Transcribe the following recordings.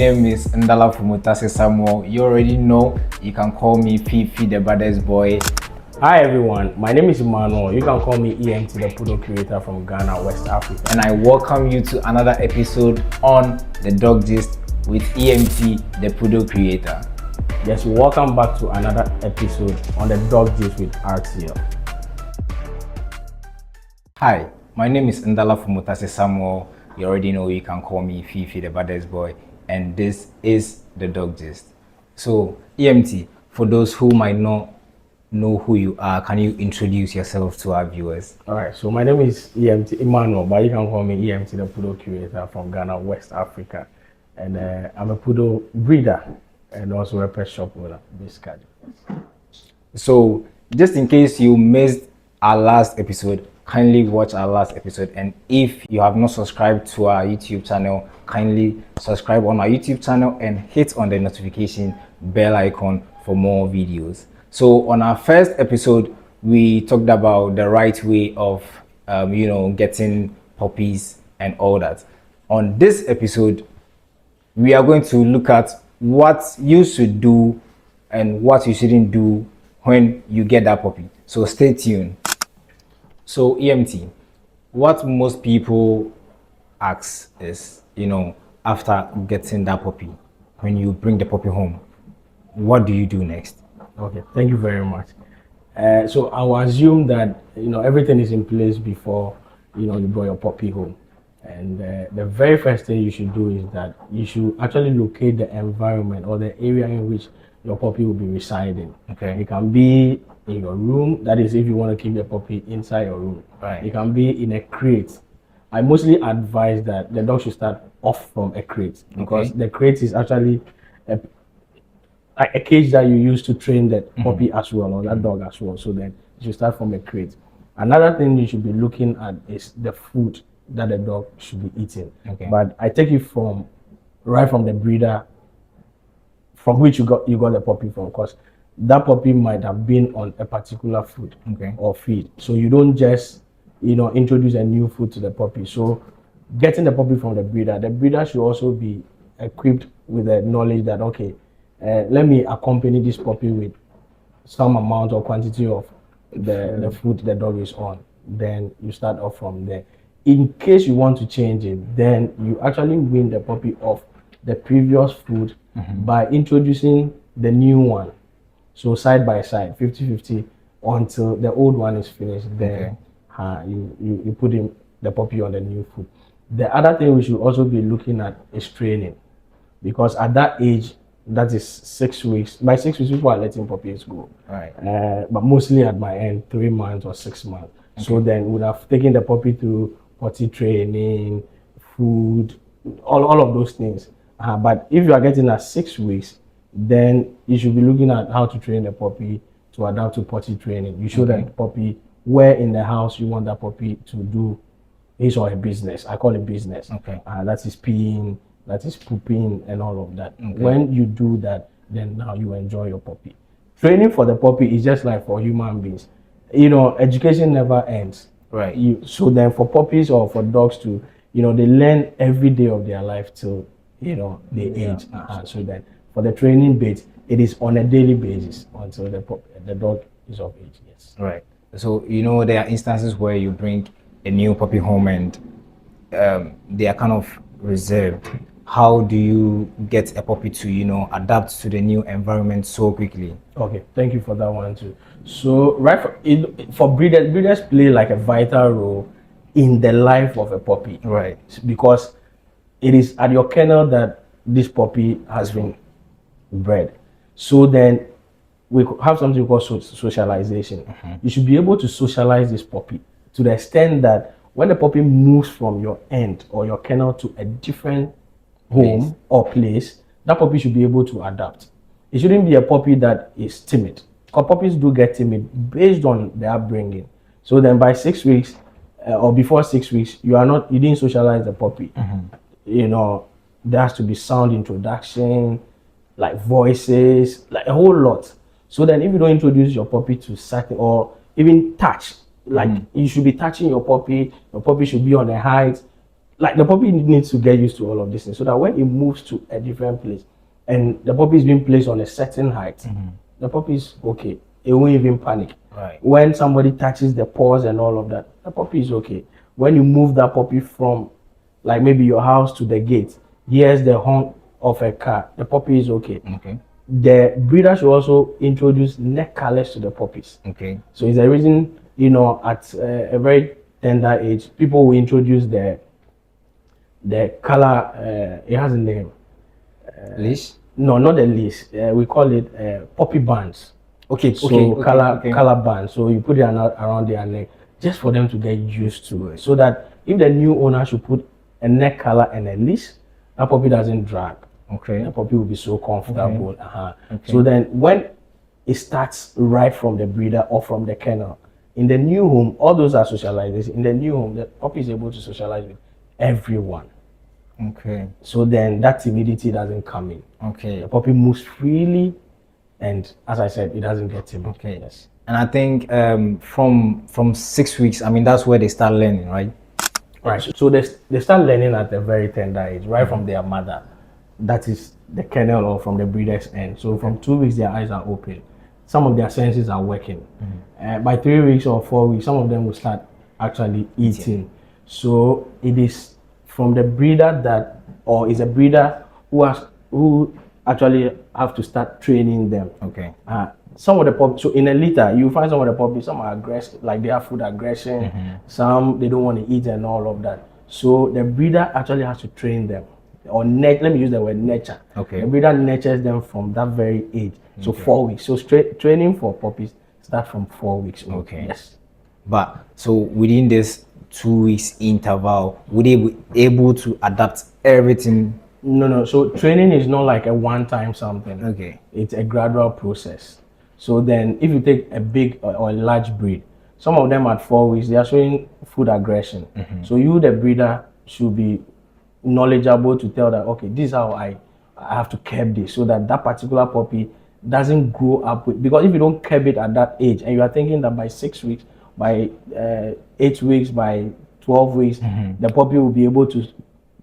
Name is Ndala Fumutase Samuel. You already know. You can call me Fifi, the baddest boy. Hi everyone, my name is Emmanuel. You can call me EMT, the Poodle creator from Ghana, West Africa. And I welcome you to another episode on the Dog Gist with EMT, the Poodle creator. Yes, welcome back to another episode on the Dog Gist with RTL. Hi, my name is Ndala Fumutase Samuel. You already know. You can call me Fifi, the baddest boy. And this is the Dog Gist. So, EMT, for those who might not know who you are, can you introduce yourself to our viewers? All right, so my name is EMT Emmanuel, but you can call me EMT, the Poodle creator from Ghana, West Africa. And I'm a Poodle breeder and also a pet shop owner, basically. So, just in case you missed our last episode, kindly watch our last episode. And if you have not subscribed to our YouTube channel, kindly subscribe on our YouTube channel and hit on the notification bell icon for more videos. So on our first episode, we talked about the right way of getting puppies and all that. On this episode, we are going to look at what you should do and what you shouldn't do when you get that puppy. So stay tuned. So EMT, what most people ask is, after getting that puppy, when you bring the puppy home, what do you do next? Okay, thank you very much. So I will assume that everything is in place before you bring your puppy home, and the very first thing you should do is that you should actually locate the environment or the area in which your puppy will be residing. Okay. It can be in your room, that is if you want to keep the puppy inside your room. Right. It can be in a crate. I mostly advise that the dog should start off from a crate, because the crate is actually a cage that you use to train that puppy as well, or that dog as well. So then you should start from a crate. Another thing you should be looking at is the food that the dog should be eating. Okay. But I take it right from the breeder from which you got the puppy from, because that puppy might have been on a particular food or feed. So you don't just introduce a new food to the puppy. So getting the puppy from the breeder should also be equipped with the knowledge that let me accompany this puppy with some amount or quantity of the food the dog is on. Then you start off from there. In case you want to change it, then you actually wean the puppy off the previous food by introducing the new one. So side by side, 50-50, until the old one is finished. Then you put the puppy on the new food. The other thing we should also be looking at is training, because at that age, that is 6 weeks. By 6 weeks, people are letting puppies go. Right. But mostly at my end, 3 months or 6 months. Okay. So then we would have taken the puppy through potty training, food, all of those things. But if you are getting at 6 weeks, then you should be looking at how to train the puppy to adapt to potty training. You show that puppy where in the house you want that puppy to do his or her business. I call it business. Okay. That is peeing, that is pooping, and all of that. Okay. When you do that, then now you enjoy your puppy. Training for the puppy is just like for human beings. Education never ends. Right. So then for puppies or for dogs to, they learn every day of their life till, they age. So then for the training bit, it is on a daily basis until the dog is of age. Yes. Right. So, there are instances where you bring a new puppy home and they are kind of reserved. How do you get a puppy to, adapt to the new environment so quickly? Okay, thank you for that one too. So, for breeders play like a vital role in the life of a puppy. Right. Because it is at your kennel that this puppy has been bred. So then we have something called socialization. You should be able to socialize this puppy to the extent that when the puppy moves from your end or your kennel to a different home or place, that puppy should be able to adapt. It shouldn't be a puppy that is timid, because puppies do get timid based on their upbringing. So then by 6 weeks or before 6 weeks, you didn't socialize the puppy. There has to be sound introduction, like voices, like a whole lot. So then if you don't introduce your puppy to certain, or even touch, like you should be touching your puppy should be on a height, like the puppy needs to get used to all of this thing so that when it moves to a different place and the puppy is being placed on a certain height, the puppy is okay. It won't even panic. Right. When somebody touches the paws and all of that, the puppy is okay. When you move that puppy from like maybe your house to the gate, here's the honk of a car, the puppy is okay. Okay. The breeder should also introduce neck colors to the puppies. Okay. So it's a reason, you know, at a very tender age, people will introduce the color. It has a name. Leash. No, not the leash. We call it puppy bands. Okay. So Okay. Okay. color bands. So you put it around their neck just for them to get used to it. So that if the new owner should put a neck color and a leash, that puppy doesn't drag. Okay. The puppy will be so comfortable. Okay. So then when it starts right from the breeder or from the kennel, in the new home, all those are socialization. In the new home, the puppy is able to socialize with everyone. Okay. So then that timidity doesn't come in. Okay. The puppy moves freely, and as I said, it doesn't get timid. Okay. Yes. And I think from 6 weeks, I mean that's where they start learning, right? Right. So they start learning at a very tender age, right from their mother. That is the kennel or from the breeder's end. So from 2 weeks, their eyes are open. Some of their senses are working. By 3 weeks or 4 weeks, some of them will start actually eating. So it is from the breeder that, or is a breeder who actually have to start training them. Okay. Some of the puppies, so in a litter, you find some of the puppies, some are aggressive, like they have food aggression, some they don't want to eat and all of that. So the breeder actually has to train them, or let me use the word nurture. Okay. The breeder nurtures them from that very age, so 4 weeks. So training for puppies start from 4 weeks. Okay. Yes. But so within this 2 weeks interval, would they be able to adapt everything? No. So training is not like a one-time something. Okay. It's a gradual process. So then if you take a big or a large breed, some of them at 4 weeks, they are showing food aggression. So you, the breeder, should be knowledgeable to tell that, okay, this is how I have to curb this so that that particular puppy doesn't grow up with, because if you don't curb it at that age and you are thinking that by 6 weeks, by 8 weeks, by 12 weeks, the puppy will be able to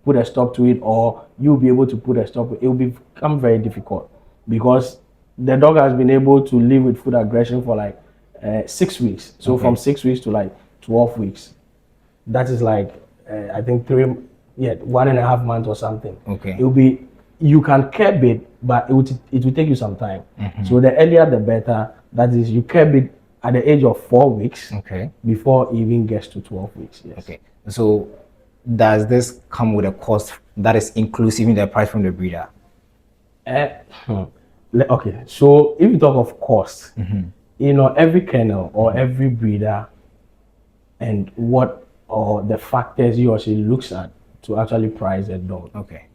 put a stop to it, or you'll be able to put a stop, it will become very difficult because the dog has been able to live with food aggression for like 6 weeks. So from 6 weeks to like 12 weeks, that is like I think 1.5 months or something. Okay. It will be, you can curb it, but it will take you some time. So the earlier the better. That is, you curb it at the age of 4 weeks. Okay. Before it even gets to 12 weeks. Yes. Okay. So does this come with a cost that is inclusive in the price from the breeder? Okay, so if you talk of cost, you know, every kennel or every breeder and what or the factors he or she looks at to actually price a dog. Okay.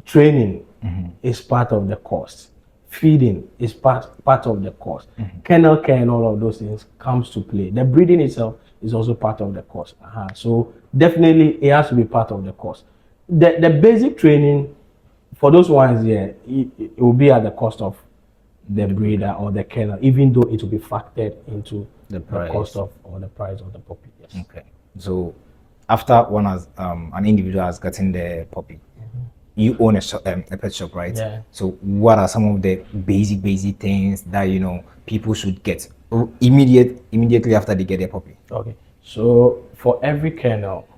Training is part of the cost. Feeding is part of the cost. Kennel care and all of those things comes to play. The breeding itself is also part of the cost. So definitely it has to be part of the cost. The basic training for those ones here, it will be at the cost of the breeder or the kennel, even though it will be factored into the cost of or the price of the puppy. Yes. Okay. So after one has an individual has gotten the puppy, you own a pet shop, right? Yeah. So what are some of the basic things that people should get immediately after they get their puppy? Okay. So for every kennel,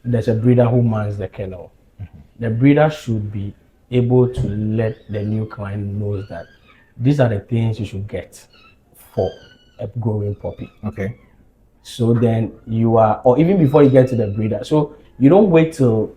there's a breeder who mans the kennel. The breeder should be able to let the new client know that these are the things you should get for a growing puppy. Okay. So then you are, or even before you get to the breeder, so you don't wait till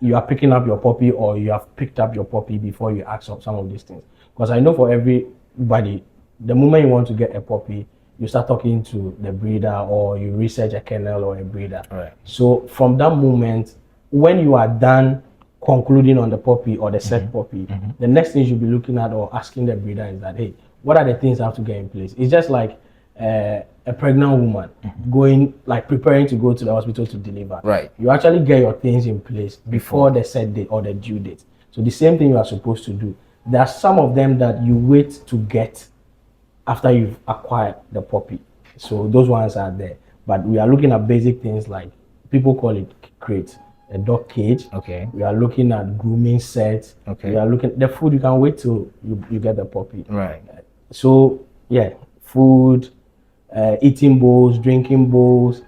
you are picking up your puppy or you have picked up your puppy before you ask of some of these things. Because I know for everybody, the moment you want to get a puppy, you start talking to the breeder or you research a kennel or a breeder. Right. So from that moment, when you are done concluding on the puppy or the set puppy, the next thing you should be looking at or asking the breeder is that, hey, what are the things I have to get in place? It's just like a pregnant woman going, like preparing to go to the hospital to deliver. Right. You actually get your things in place before the set date or the due date. So the same thing you are supposed to do. There are some of them that you wait to get after you've acquired the puppy. So those ones are there. But we are looking at basic things like, people call it crate, a dog cage. Okay. We are looking at grooming sets. Okay. We are looking the food. You can wait till you get the puppy. Right. So yeah, food, eating bowls, drinking bowls,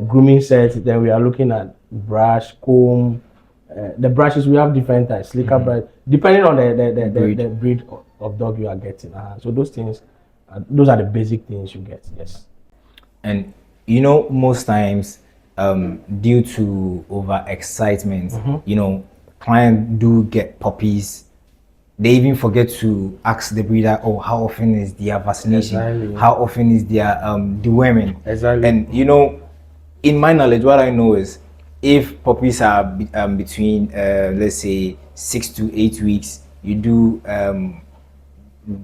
grooming sets. Then we are looking at brush, comb. The brushes we have different types, slicker brush, depending on the breed of dog you are getting. So those things, those are the basic things you get. Yes. And most times, due to overexcitement, clients do get puppies. They even forget to ask the breeder, oh, how often is their vaccination? Exactly. How often is their deworming? Exactly. And in my knowledge, what I know is if puppies are between let's say 6 to 8 weeks, you do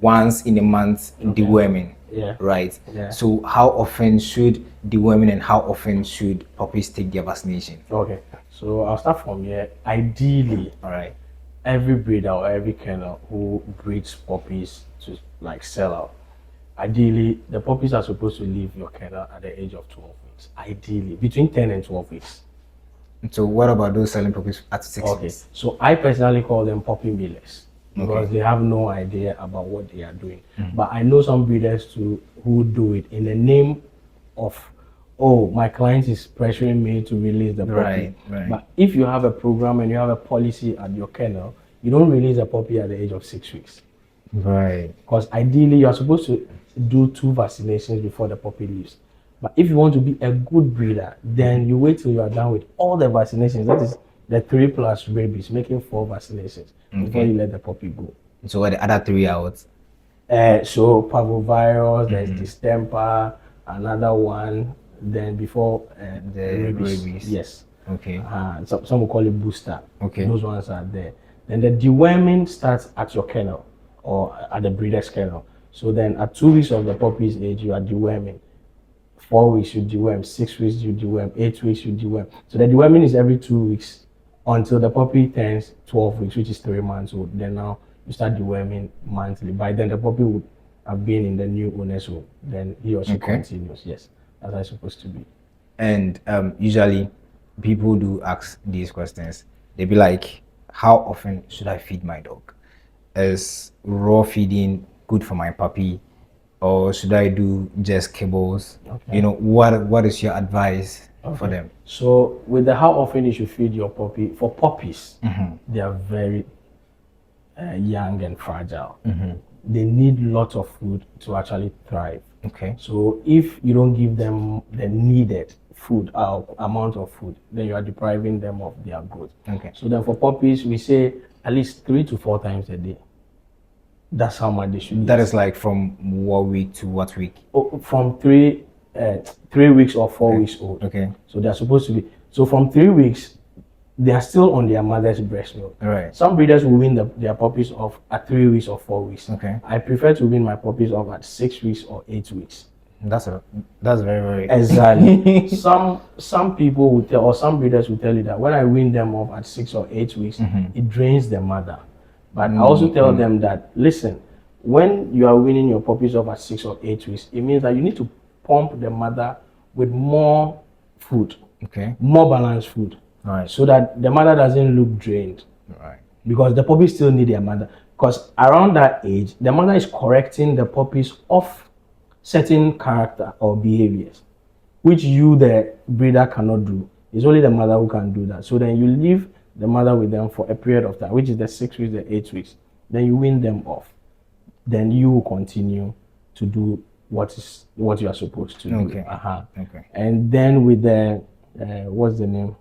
once in a month deworming. Yeah. Right. Yeah. So how often should deworming and how often should puppies take their vaccination? Okay. So I'll start from here. Ideally, All right. every breeder or every kennel who breeds puppies to like sell out, ideally the puppies are supposed to leave your kennel at the age of 12 weeks. Ideally, between 10 and 12 weeks. So what about those selling puppies at 6 Okay. weeks? So I personally call them puppy millers because they have no idea about what they are doing. But I know some breeders too who do it in the name of, oh, my client is pressuring me to release the puppy. Right. But if you have a program and you have a policy at your kennel, you don't release a puppy at the age of 6 weeks. Right. Because ideally you are supposed to do 2 vaccinations before the puppy leaves. But if you want to be a good breeder, then you wait till you are done with all the vaccinations. That is the 3+ rabies, making 4 vaccinations before you let the puppy go. So what the other 3 hours? So parvovirus, there's distemper, another one. Then before The rabies. Yes. Okay. Some will call it booster. Okay. Those ones are there. Then the deworming starts at your kennel or at the breeder's kennel. So then at 2 weeks of the puppy's age, you are deworming. 4 weeks you deworm, 6 weeks you deworm, 8 weeks you deworm. So the deworming is every 2 weeks until the puppy turns 12 weeks, which is 3 months old. Then now you start deworming monthly. By then the puppy would have been in the new owner's home. Then he or she continues. Yes, that's how it's supposed to be. And usually people do ask these questions. They be like, how often should I feed my dog? Is raw feeding good for my puppy? Or should I do just kibbles? Okay. What is your advice for them? So with the how often you should feed your puppy, for puppies, they are very young and fragile. They need lots of food to actually thrive. Okay. So if you don't give them the needed food, amount of food, then you are depriving them of their growth. Okay. So then for puppies, we say at least 3 to 4 times a day. That's how much they should eat. That is like from what week to what week? From 3 weeks or 4 weeks old. Okay. So they're supposed to be. So from 3 weeks, they are still on their mother's breast milk. Right. Some breeders will wean their puppies off at 3 weeks or 4 weeks. Okay. I prefer to wean my puppies off at 6 weeks or 8 weeks. That's very, very exactly. Some people will tell, or some breeders will tell you that when I wean them off at 6 or 8 weeks, it drains the mother. But I also tell them that, listen, when you are weaning your puppies off at 6 or 8 weeks, it means that you need to pump the mother with more food, more balanced food, so that the mother doesn't look drained. Right. Because the puppies still need their mother. Because around that age, the mother is correcting the puppies of certain character or behaviors, which you, the breeder, cannot do. It's only the mother who can do that. So then you leave the mother with them for a period of time, which is the 6 weeks, the 8 weeks. Then you wean them off. Then you will continue to do what you are supposed to do. Okay. And then with the what's the name?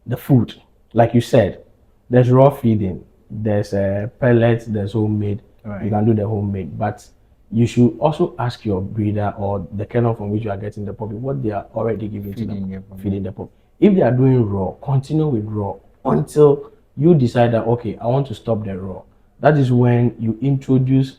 The food, like you said, there's raw feeding, there's pellets, there's homemade. You can do the homemade, but you should also ask your breeder or the kennel from which you are getting the puppy what they are already giving to them, feeding the puppy. If they are doing raw, continue with raw until you decide that, okay, I want to stop the raw. That is when you introduce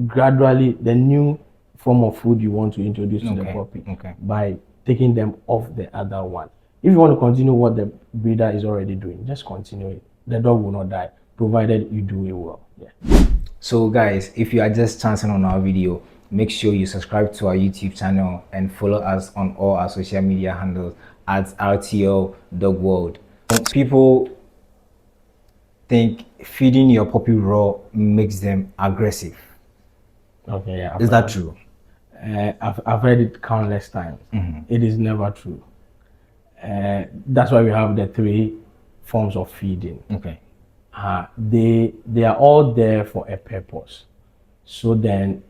gradually the new form of food you want to introduce to the puppy by taking them off the other one. If you want to continue what the breeder is already doing, just continue it. The dog will not die, provided you do it well. Yeah. So guys, if you are just chancing on our video, make sure you subscribe to our YouTube channel and follow us on all our social media handles at RTL Dog World. People think feeding your puppy raw makes them aggressive. Okay, yeah. Is that true? I've heard it countless times. It is never true. That's why we have the 3 forms of feeding. Okay. They are all there for a purpose. So then,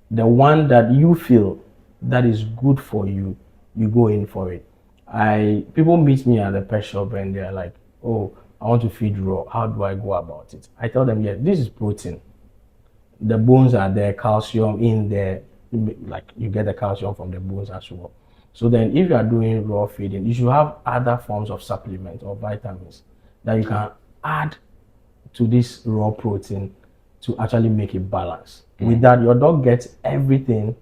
the one that you feel that is good for you, you go in for it. People meet me at the pet shop and they're like, "Oh, I want to feed raw. How do I go about it?" I tell them, "Yeah, this is protein. The bones are there, calcium in there. Like you get the calcium from the bones as well. So then, if you are doing raw feeding, you should have other forms of supplements or vitamins that you can add to this raw protein to actually make it balance. With that, your dog gets everything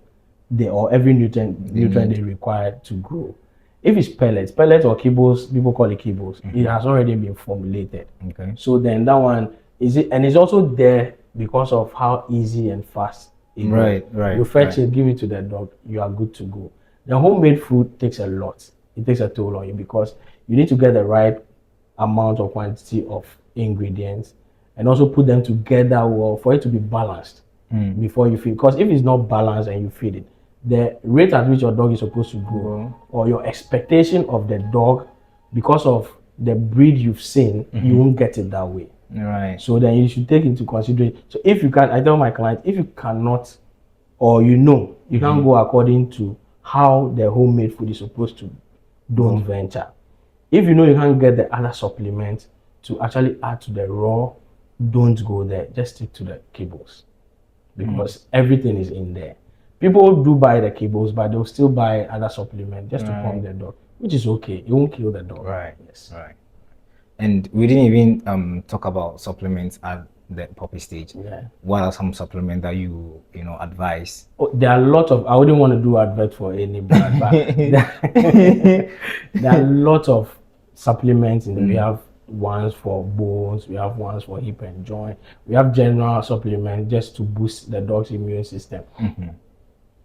or every nutrient they require to grow. If it's pellets or kibbles, people call it kibbles, it has already been formulated. Okay. So then that one and it's also there because of how easy and fast it goes. Right. You fetch it, give it to the dog, you are good to go. The homemade food takes a lot. It takes a toll on you because you need to get the right amount or quantity of ingredients and also put them together well for it to be balanced before you feed. Because if it's not balanced and you feed it, the rate at which your dog is supposed to grow or your expectation of the dog because of the breed you've seen, you won't get it that way. Right. So then you should take into consideration. So if you can, I tell my client, if you cannot, or you can't go according to how the homemade food is supposed to, don't venture. If you know you can't get the other supplements to actually add to the raw, don't go there. Just stick to the kibbles because everything is in there. People do buy the kibbles, but they'll still buy other supplements just to pump the dog, which is okay. It won't kill the dog. Right. Yes. Right. And we didn't even talk about supplements at the puppy stage. Yeah. What are some supplements that you advise? Oh, there are a lot of. I wouldn't want to do advert for any brand, but there are a lot of supplements in there. We have ones for bones. We have ones for hip and joint. We have general supplements just to boost the dog's immune system,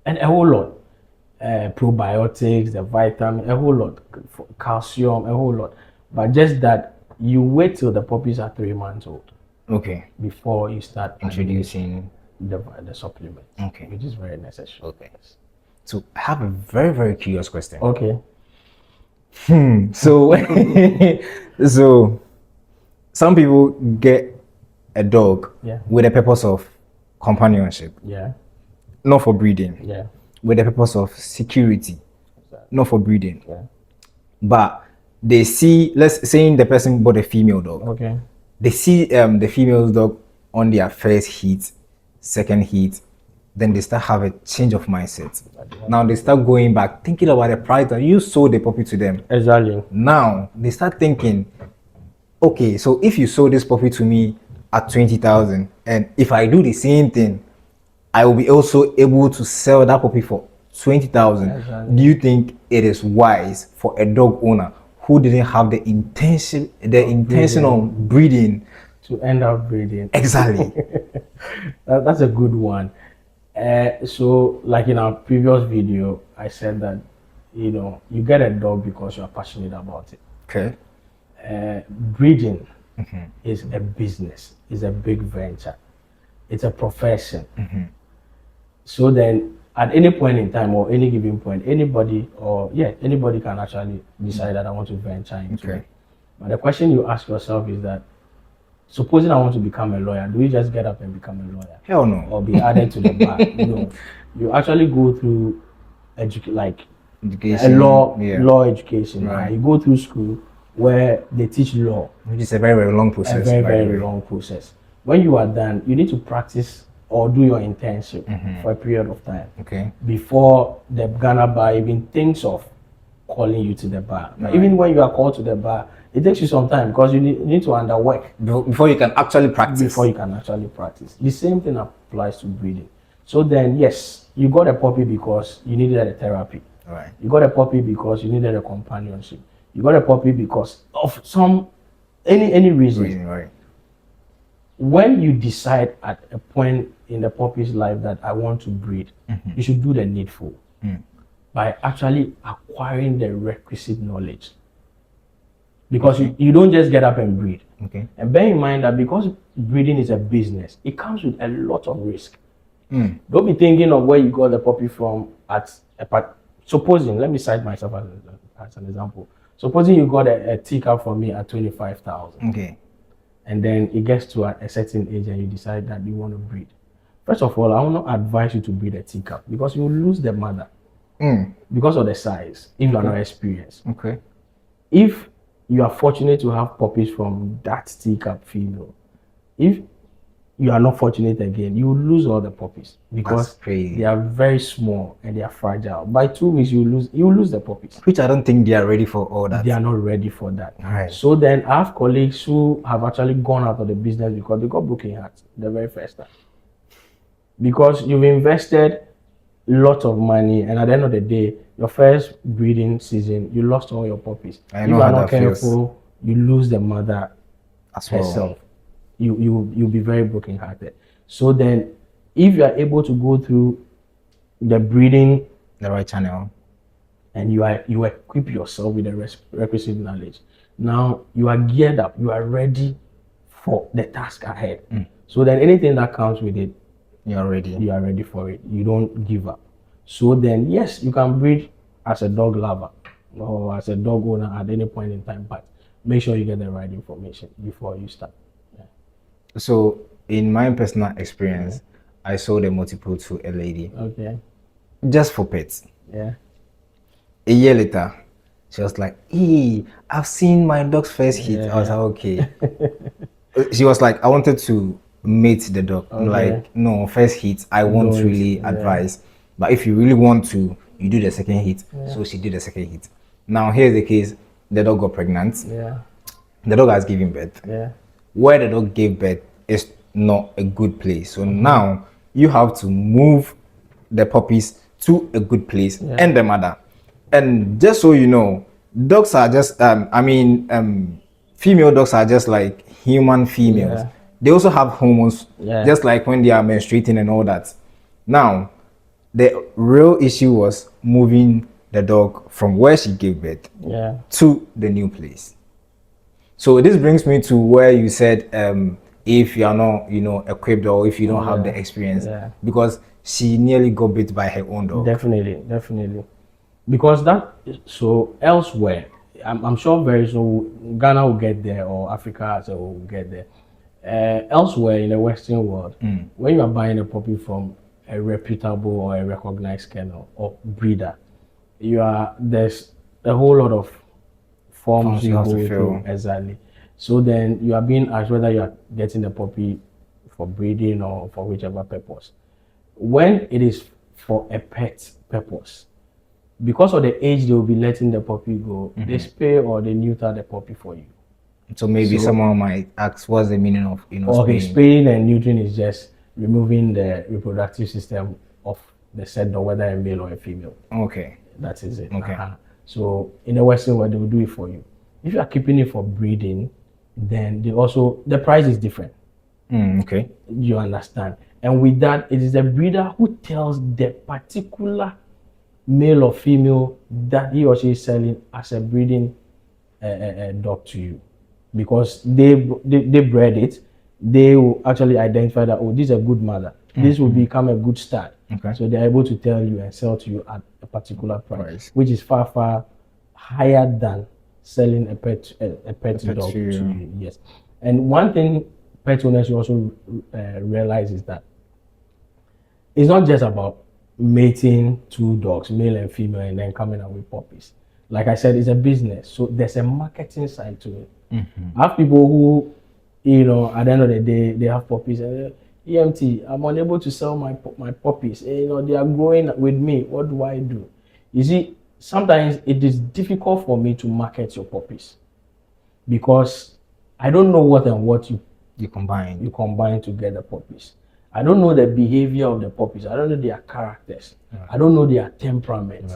and a whole lot. Probiotics, the vitamin, a whole lot, calcium, a whole lot. But just that you wait till the puppies are 3 months old. Okay. Before you start Introducing the supplement. Okay. Which is very necessary. Okay. So I have a very, very curious question. Okay. So so some people get a dog with the purpose of companionship. Yeah. Not for breeding. Yeah. With the purpose of security. Not for breeding. Yeah. But they see, let's say the person bought a female dog. Okay. They see the female dog on their first heat, second heat, then they start have a change of mindset. Now they start going back, thinking about the price that you sold the puppy to them. Exactly. Now they start thinking, okay, so if you sold this puppy to me at 20,000, and if I do the same thing, I will be also able to sell that puppy for 20,000. Exactly. Do you think it is wise for a dog owner who didn't have the intention of breeding to end up breeding? Exactly. That's a good one. So like in our previous video, I said that you get a dog because you are passionate about it. Okay. Breeding is a business, is a big venture, it's a profession. So then at any point in time or any given point, anybody can actually decide that I want to venture into it. But the question you ask yourself is that, supposing I want to become a lawyer, do you just get up and become a lawyer? Hell no. Or be added to the bar? No. You actually go through education, law education. Right. You go through school where they teach law. Which is a very, very long process. A very, very long process. When you are done, you need to practice or do your internship for a period of time. Okay. Before the Ghana bar even thinks of calling you to the bar. Right. Even when you are called to the bar, it takes you some time because you need to underwork before you can actually practice. The same thing applies to breeding. So then, yes, you got a puppy because you needed a therapy. Right. You got a puppy because you needed a companionship. You got a puppy because of any reason. Right. When you decide at a point in the puppy's life that I want to breed, you should do the needful. by actually acquiring the requisite knowledge. Because you don't just get up and breed. Okay. And bear in mind that because breeding is a business, it comes with a lot of risk. Don't be thinking of where you got the puppy from supposing, let me cite myself as an example. Supposing you got a teacup from me at 25,000. Okay. And then it gets to a certain age and you decide that you want to breed. First of all, I will not advise you to breed a teacup because you will lose the mother because of the size if you are not experienced. Okay. If you are fortunate to have puppies from that teacup female, if you are not fortunate again, you will lose all the puppies because they are very small and they are fragile. By 2 weeks, you will lose the puppies. Which I don't think they are ready for all that. They are not ready for that. Right. So then I have colleagues who have actually gone out of the business because they got broken hearts the very first time. Because you've invested lots of money, and at the end of the day, your first breeding season, you lost all your puppies. I know how that feels. If you are not careful, you lose the mother as well. herself. You'll be very broken-hearted. So then, if you are able to go through the breeding, the right channel, and you equip yourself with the requisite knowledge, now you are geared up. You are ready for the task ahead. So then, anything that comes with it, you are ready. You are ready for it. You don't give up. So then, yes, you can breed as a dog lover or as a dog owner at any point in time, but make sure you get the right information before you start. So, in my personal experience, I sold a multiple to a lady. Okay. Just for pets. Yeah. A year later, she was like, "Hey, I've seen my dog's first hit." I was like, "Okay." She was like, "I wanted to mate the dog." I'm like, "No, first hit, I won't really advise. But if you really want to, you do the second hit." So she did the second hit. Now, here's the case. The dog got pregnant. Yeah. The dog has given birth. Yeah. Where the dog gave birth is not a good place. So now you have to move the puppies to a good place and the mother. And just so you know, dogs are just, female dogs are just like human females. Yeah. They also have hormones, just like when they are menstruating and all that. Now, the real issue was moving the dog from where she gave birth to the new place. So this brings me to where you said, if you are not, equipped, or if you don't have the experience, because she nearly got bit by her own dog. Definitely. Because so elsewhere, I'm sure very soon Ghana will get there, or Africa as well will get there. Elsewhere in the Western world, when you are buying a puppy from a reputable or a recognized kennel or breeder, there's a whole lot of forms you go through. Exactly. So then you are being asked whether you are getting the puppy for breeding or for whichever purpose. When it is for a pet purpose, because of the age they will be letting the puppy go, they spay or they neuter the puppy for you. So maybe someone might ask, what's the meaning of okay, spaying and neutering is just removing the reproductive system of the said dog, whether a male or a female. Okay. That is it. Okay. So in the Western world, they will do it for you. If you are keeping it for breeding, then the price is different. Okay. You understand? And with that, it is the breeder who tells the particular male or female that he or she is selling as a breeding dog to you, because they bred it. They will actually identify that, this is a good mother. This will become a good start. Okay. So they're able to tell you and sell to you at a particular price, which is far, far higher than selling a pet dog to you. Yes. And one thing pet owners also realize is that it's not just about mating two dogs, male and female, and then coming out with puppies. Like I said, it's a business. So there's a marketing side to it. I have people who, at the end of the day, they have puppies and EMT, I'm unable to sell my puppies. They are growing with me. What do I do? You see, sometimes it is difficult for me to market your puppies because I don't know what you combine to get the puppies. I don't know the behavior of the puppies. I don't know their characters. I don't know their temperament.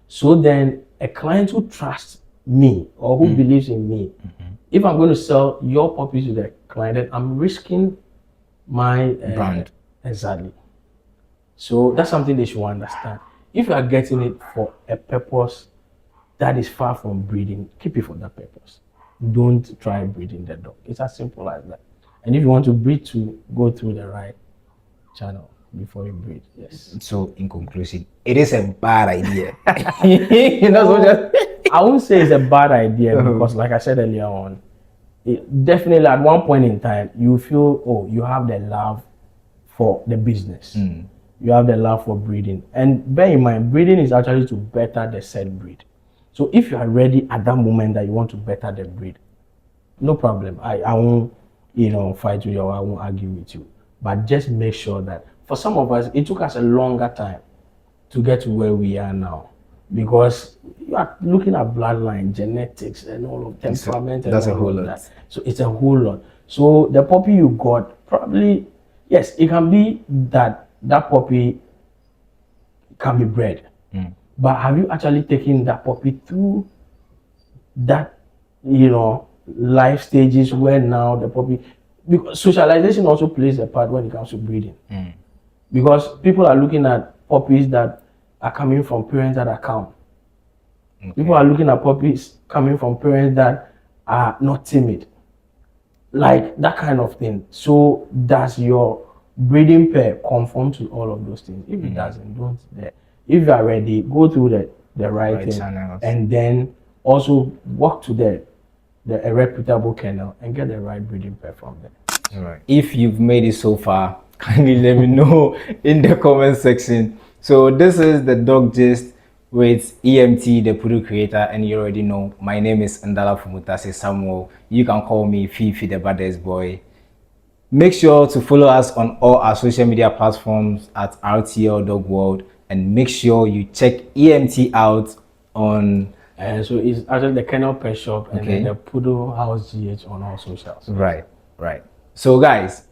So then a client who trusts me or who believes in me, if I'm going to sell your puppies to the client, then I'm risking my brand. Exactly. So that's something they should understand. if you are getting it for a purpose that is far from breeding, keep it for that purpose. Don't try breeding the dog. It's as simple as that. And if you want to breed to go through the right channel before you breed. Yes. So, in conclusion, it is a bad idea. You know, so just I won't say it's a bad idea because, like I said earlier on, definitely at one point in time, you feel, oh, you have the love for the business. You have the love for breeding. And bear in mind, breeding is actually to better the said breed. So if you are ready at that moment that you want to better the breed, no problem. I won't, fight with you or I won't argue with you. But just make sure that for some of us, it took us a longer time to get to where we are now. Because you are looking at bloodline, genetics, and all of temperament. That's and a all whole of lot. that. So it's a whole lot. So the puppy you got, probably, yes, it can be that puppy can be bred. But have you actually taken that puppy through that, life stages where now the puppy, because socialization also plays a part when it comes to breeding. Because people are looking at puppies that are coming from parents that are calm. Okay. People are looking at puppies coming from parents that are not timid. Like that kind of thing. So does your breeding pair conform to all of those things? If it doesn't, don't there. If you are ready, go through the right thing channels. And then also walk to a reputable kennel and get the right breeding pair from there. All right. If you've made it so far, kindly let me know in the comment section. So this is the Dog Gist with EMT, the Poodle creator, and you already know my name is Ndala Fumutase Samuel. You can call me Fifi the baddest boy. Make sure to follow us on all our social media platforms at RTL Dog World, and make sure you check EMT out on. So it's actually the Kennel Pet Shop and then the Poodle House GH on all socials. Right. So guys,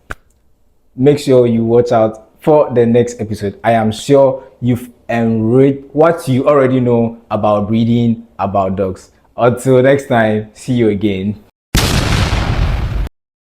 make sure you watch out for the next episode. I am sure you've enriched what you already know about breeding, about dogs. Until next time, see you again.